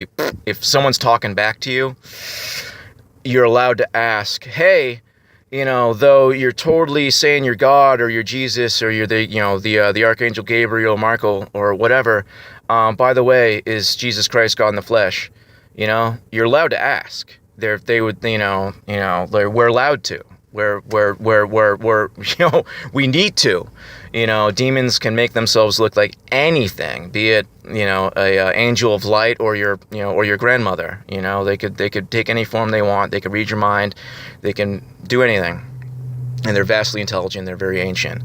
if someone's talking back to you, you're allowed to ask, hey, though you're totally saying you're God or you're Jesus or you're the Archangel Gabriel, Michael, or whatever. By the way, is Jesus Christ God in the flesh? You're allowed to ask. We're allowed to. We're we need to. Demons can make themselves look like anything, be it a angel of light or your grandmother. They could take any form they want. They could read your mind. They can do anything, and they're vastly intelligent. They're very ancient.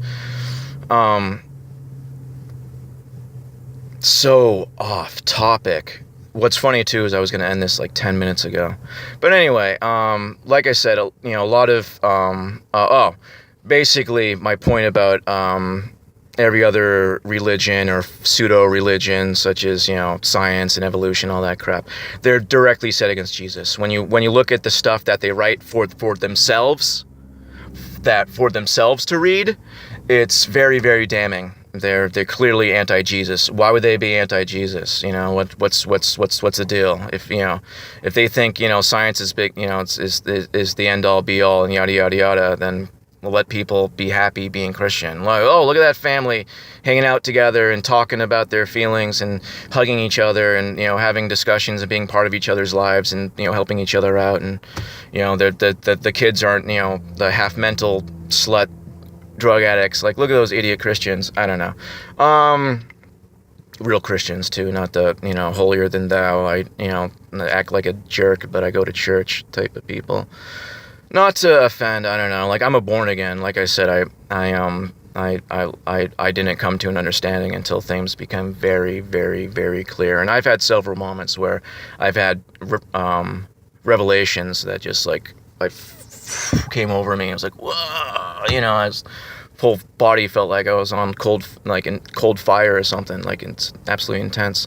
So off topic. What's funny too is I was going to end this like 10 minutes ago, but anyway, like I said, a lot of basically my point about every other religion or pseudo-religion, such as science and evolution, all that crap, they're directly set against Jesus. When you look at the stuff that they write for themselves, to read, it's very, very damning. They're clearly anti-Jesus. Why would they be anti-Jesus? What's the deal? If they think science is big, is the end all be all and yada yada yada, then we'll let people be happy being Christian. Like, oh, look at that family hanging out together and talking about their feelings and hugging each other and having discussions and being part of each other's lives and helping each other out, and the kids aren't the half mental slut drug addicts. Like, look at those idiot Christians. I don't know. Real Christians too, not the holier than thou. I act like a jerk, but I go to church type of people. Not to offend, I don't know. Like, I'm a born again. Like I said, I didn't come to an understanding until things became very, very, very clear. And I've had several moments where I've had revelations that just like came over me. I was like, whoa, whole body felt like I was on in cold fire or something. Like, it's absolutely intense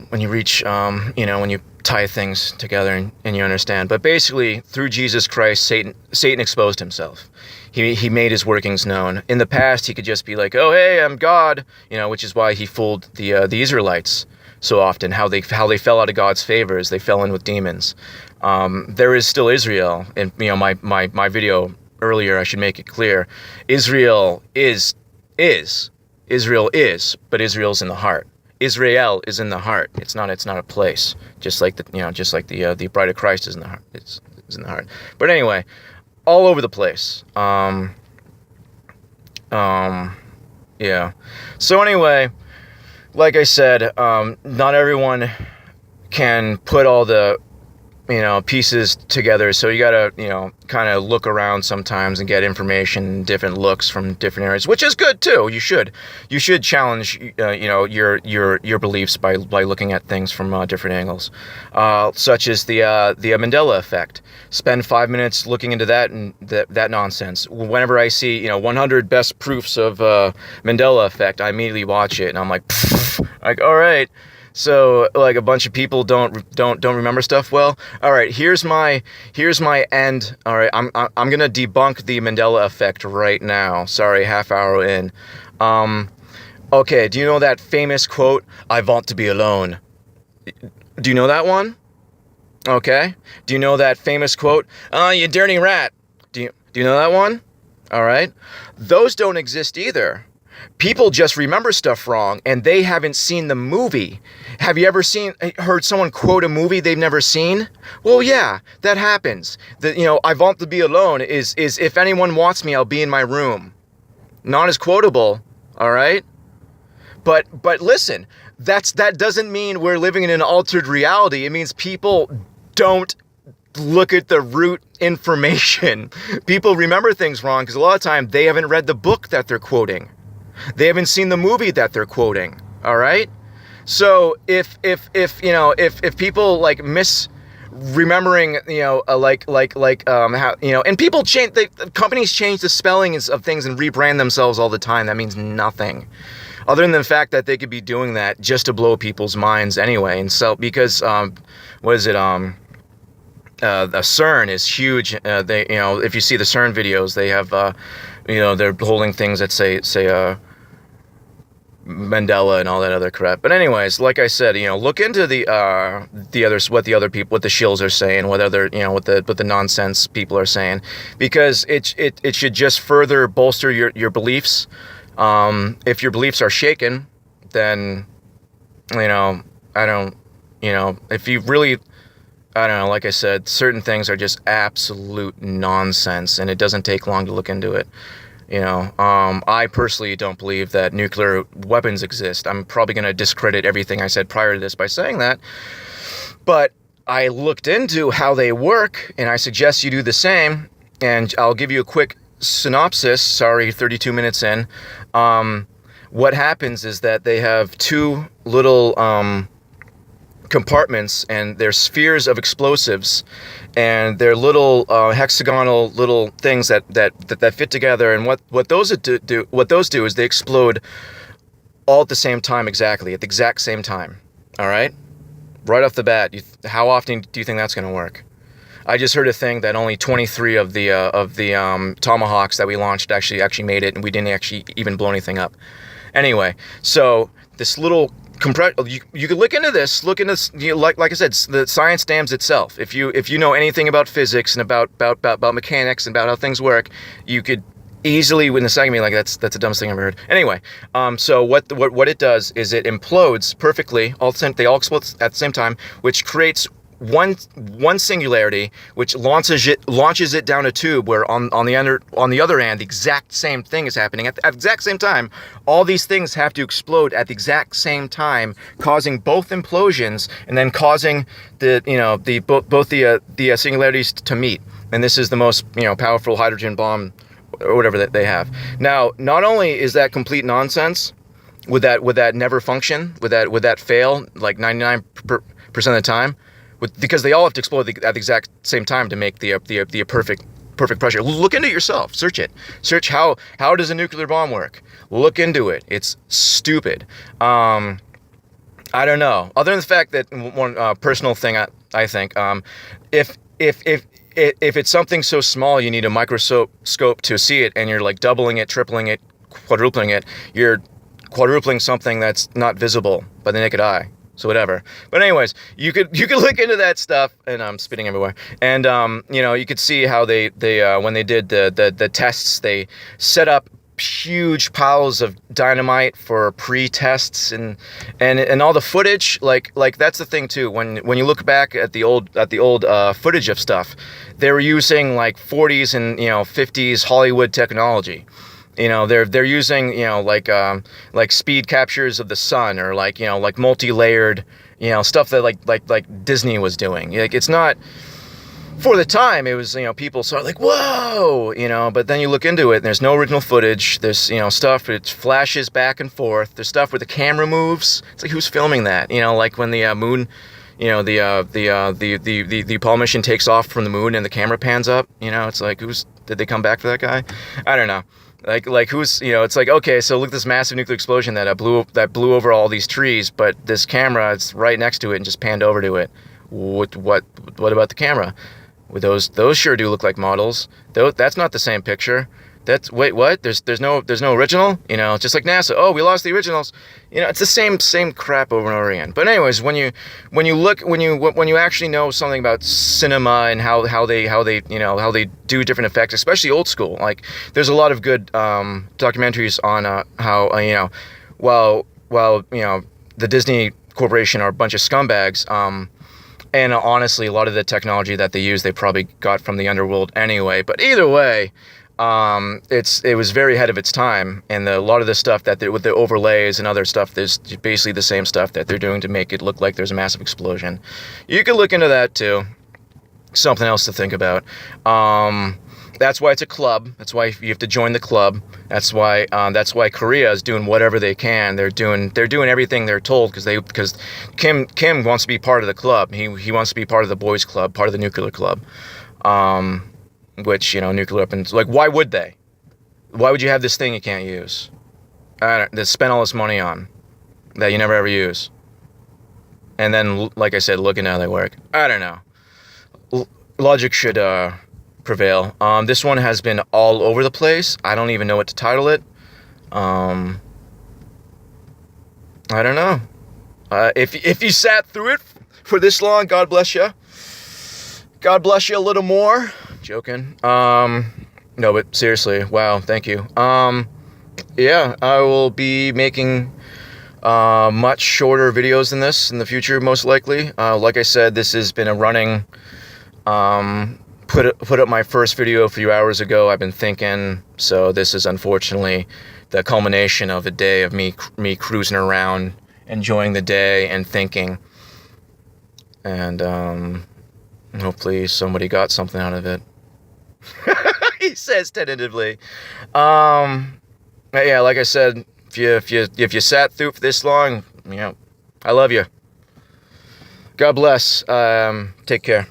when you reach, when you tie things together and you understand. But basically, through Jesus Christ, Satan exposed himself. He made his workings known. In the past, he could just be like, oh, hey, I'm God, which is why he fooled the Israelites so often. How they fell out of God's favor is they fell in with demons. There is still Israel. And my video earlier, I should make it clear, Israel is, but Israel's in the heart. Israel is in the heart. It's not a place. Just like the bride of Christ is in the heart. It's in the heart. But anyway, all over the place. Yeah. So anyway, like I said, not everyone can put all the pieces together. So you gotta, kind of look around sometimes and get information, different looks from different areas, which is good too. You should challenge, your beliefs by looking at things from different angles, such as the Mandela effect. Spend 5 minutes looking into that and that nonsense. Whenever I see, 100 best proofs of Mandela effect, I immediately watch it and I'm like, all right. So, like, a bunch of people don't remember stuff well. All right, here's my end. All right, I'm gonna debunk the Mandela effect right now. Sorry, half hour in. Okay, do you know that famous quote? "I want to be alone." Do you know that one? Okay. Do you know that famous quote? You dirty rat. Do you know that one? All right. Those don't exist either. People just remember stuff wrong, and they haven't seen the movie. Have you ever heard someone quote a movie they've never seen? Well, yeah, that happens. I want to be alone is if anyone wants me, I'll be in my room. Not as quotable, all right? But listen, that doesn't mean we're living in an altered reality. It means people don't look at the root information. People remember things wrong because a lot of time they haven't read the book that they're quoting. They haven't seen the movie that they're quoting. All right. So if people like remembering, how, and people companies change the spellings of things and rebrand themselves all the time. That means nothing other than the fact that they could be doing that just to blow people's minds anyway. And so, because, the CERN is huge. If you see the CERN videos, they have, they're holding things that say, Mandela and all that other crap. But anyways, like I said, look into the others, what the other people, what the shills are saying, what other, what the nonsense people are saying, because it should just further bolster your beliefs. If your beliefs are shaken, then, I don't, if you really, I don't know, like I said, certain things are just absolute nonsense, and it doesn't take long to look into it. I personally don't believe that nuclear weapons exist. I'm probably going to discredit everything I said prior to this by saying that. But I looked into how they work, and I suggest you do the same. And I'll give you a quick synopsis. Sorry, 32 minutes in. What happens is that they have two little compartments, and they're spheres of explosives, and they're little hexagonal little things that fit together. And what those do is they explode all at the same time, exactly at the exact same time. All right, right off the bat. How often do you think that's going to work? I just heard a thing that only 23 of the Tomahawks that we launched actually made it, and we didn't actually even blow anything up. Anyway, so this little you could look into this. Look into this, like I said, the science damns itself. If you know anything about physics and about mechanics and about how things work, you could easily, in a second, be like, that's the dumbest thing I've ever heard. Anyway, so what it does is it implodes perfectly. They all explode at the same time, which creates one singularity, which launches it down a tube, where on the other end, the exact same thing is happening at the exact same time. All these things have to explode at the exact same time, causing both implosions, and then causing both the singularities to meet. And this is the most powerful hydrogen bomb or whatever that they have. Now, not only is that complete nonsense, would that never function? Would that fail like 99% of the time? Because they all have to explode at the exact same time to make the perfect pressure. Look into it yourself. Search it. Search how does a nuclear bomb work. Look into it. It's stupid. I don't know. Other than the fact that one personal thing, I think, if it's something so small you need a microscope to see it, and you're like doubling it, tripling it, quadrupling it, you're quadrupling something that's not visible by the naked eye. So whatever. But anyways, you could look into that stuff, and I'm spitting everywhere. And you could see how they when they did the tests, they set up huge piles of dynamite for pre-tests and all the footage. Like that's the thing too. When you look back at the old footage of stuff, they were using like 40s and 50s Hollywood technology. They're using like speed captures of the sun, or like multi-layered stuff that like Disney was doing. Like, it's not, for the time it was people saw like, whoa, but then you look into it and there's no original footage. There's stuff, it flashes back and forth. There's stuff where the camera moves. It's like, who's filming that? Like when the moon, the Apollo mission takes off from the moon and the camera pans up. It's like, did they come back for that guy? I don't know. Like who's, it's like, okay, so look at this massive nuclear explosion that blew over all these trees, but this camera is right next to it and just panned over to it. What about the camera? Well, those sure do look like models. That's not the same picture. Wait, what? There's no original? Just like NASA. Oh, we lost the originals. It's the same crap over and over again. But anyways, when you actually know something about cinema and how they do different effects, especially old school. Like, there's a lot of good documentaries on how while the Disney Corporation are a bunch of scumbags. And honestly, a lot of the technology that they use, they probably got from the underworld anyway. But either way, it was very ahead of its time, and a lot of the stuff with the overlays and other stuff is basically the same stuff that they're doing to make it look like there's a massive explosion. You could look into that too. Something else to think about. That's why it's a club. That's why you have to join the club. That's why Korea is doing whatever they can. They're doing everything they're told, because Kim wants to be part of the club. He wants to be part of the boys' club, part of the nuclear club. Which, nuclear weapons, like, why would they? Why would you have this thing you can't use? That spend all this money on, that you never ever use? And then, like I said, look at how they work. I don't know. Logic should prevail. This one has been all over the place. I don't even know what to title it. I don't know. If you sat through it for this long, God bless you. God bless you a little more. Joking. No, but seriously, wow, thank you. Yeah, I will be making much shorter videos than this in the future, most likely. Like I said, this has been a running. Put up my first video a few hours ago. I've been thinking, so this is unfortunately the culmination of a day of me cruising around, enjoying the day and thinking. And hopefully somebody got something out of it. He says tentatively. Yeah, like I said, if you sat through for this long, I love you. God bless. Take care.